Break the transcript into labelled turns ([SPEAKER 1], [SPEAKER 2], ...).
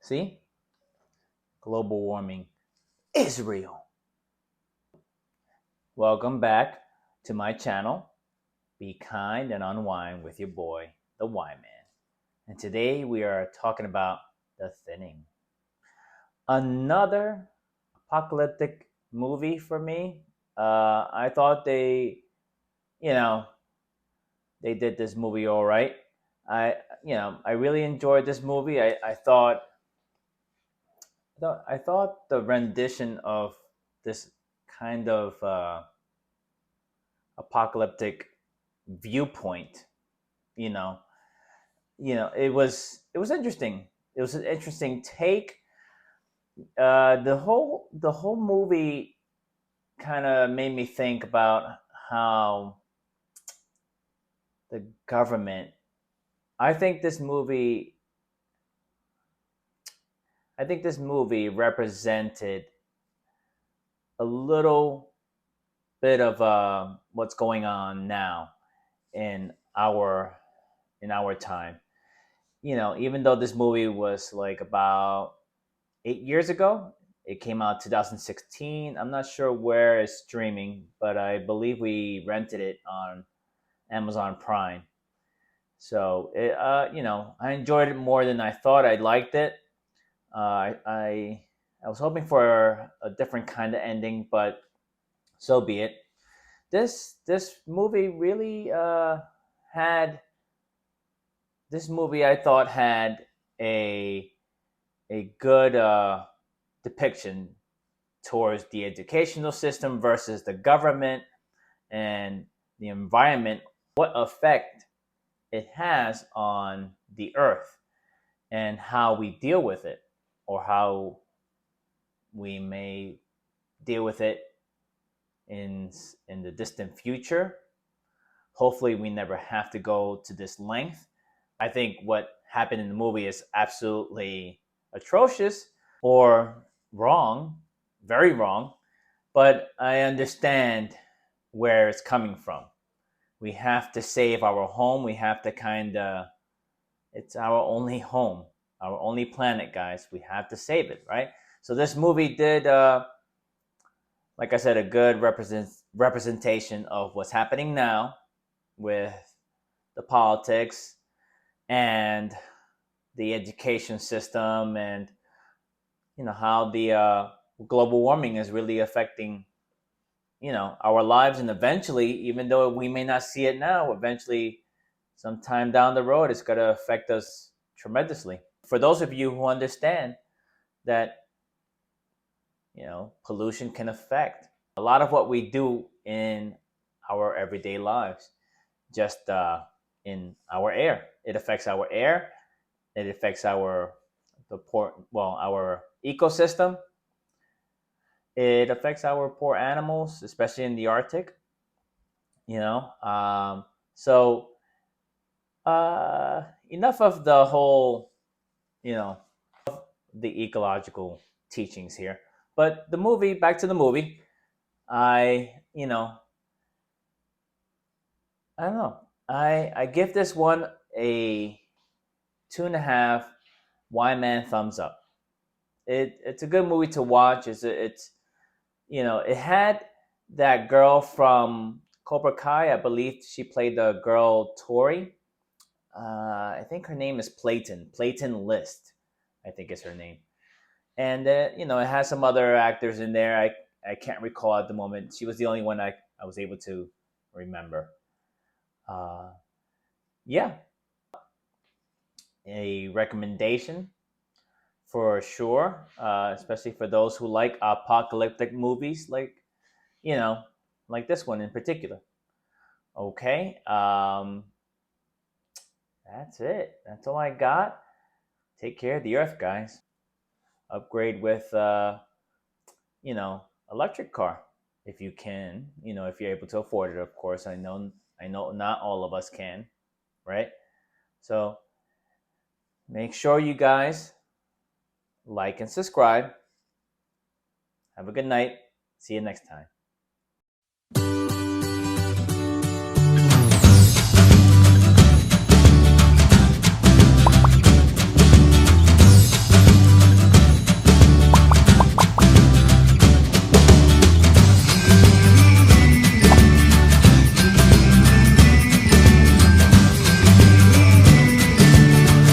[SPEAKER 1] See, global warming is real. Welcome back to my channel. Be kind and unwind with your boy, the Y Man. And today we are talking about The Thinning. Another apocalyptic movie for me. I thought you know, they did this movie all right. I really enjoyed this movie. I thought the rendition of this kind of apocalyptic viewpoint, you know, it was interesting. It was an interesting take. The whole movie kind of made me think about how the government. I think this movie. I think this movie represented a little bit of what's going on now in our time. Even though this movie was like about 8 years ago, it came out 2016. I'm not sure where it's streaming, but I believe we rented it on Amazon Prime. So I enjoyed it more than I thought. I liked it. I was hoping for a different kind of ending, but so be it. This movie really had this movie I thought had a a good depiction towards the educational system versus the government and the environment, what effect it has on the earth and how we deal with it, or how we may deal with it in the distant future. Hopefully we never have to go to this length. I think what happened in the movie is absolutely atrocious or wrong, very wrong, but I understand where it's coming from. We have to save our home. We have to kind of, it's our only home, our only planet, guys. We have to save it, right? So this movie did, like I said, a good representation of what's happening now with the politics and the education system, and how the global warming is really affecting our lives, and eventually, even though we may not see it now, eventually sometime down the road it's going to affect us tremendously. For those of you who understand that pollution can affect a lot of what we do in our everyday lives, just in our air. It affects our air. It affects our ecosystem. It affects our poor animals, especially in the Arctic. So enough of the whole, you know, the ecological teachings here. But the movie, back to the movie, I, I don't know. I give this one a 2.5 Y Man thumbs up. It's a good movie to watch. It had that girl from Cobra Kai. I believe she played the girl Tori. I think her name is Playton List, I think is her name. And it has some other actors in there. I can't recall at the moment. She was the only one I was able to remember. Uh, yeah, a recommendation for sure, especially for those who like apocalyptic movies, you know, like this one in particular. Okay, that's it. That's all I got. Take care of the earth, guys. Upgrade with, you know, electric car if you can. If you're able to afford it, of course. I know, not all of us can, right? So make sure you guys like and subscribe. Have a good night. See you next time.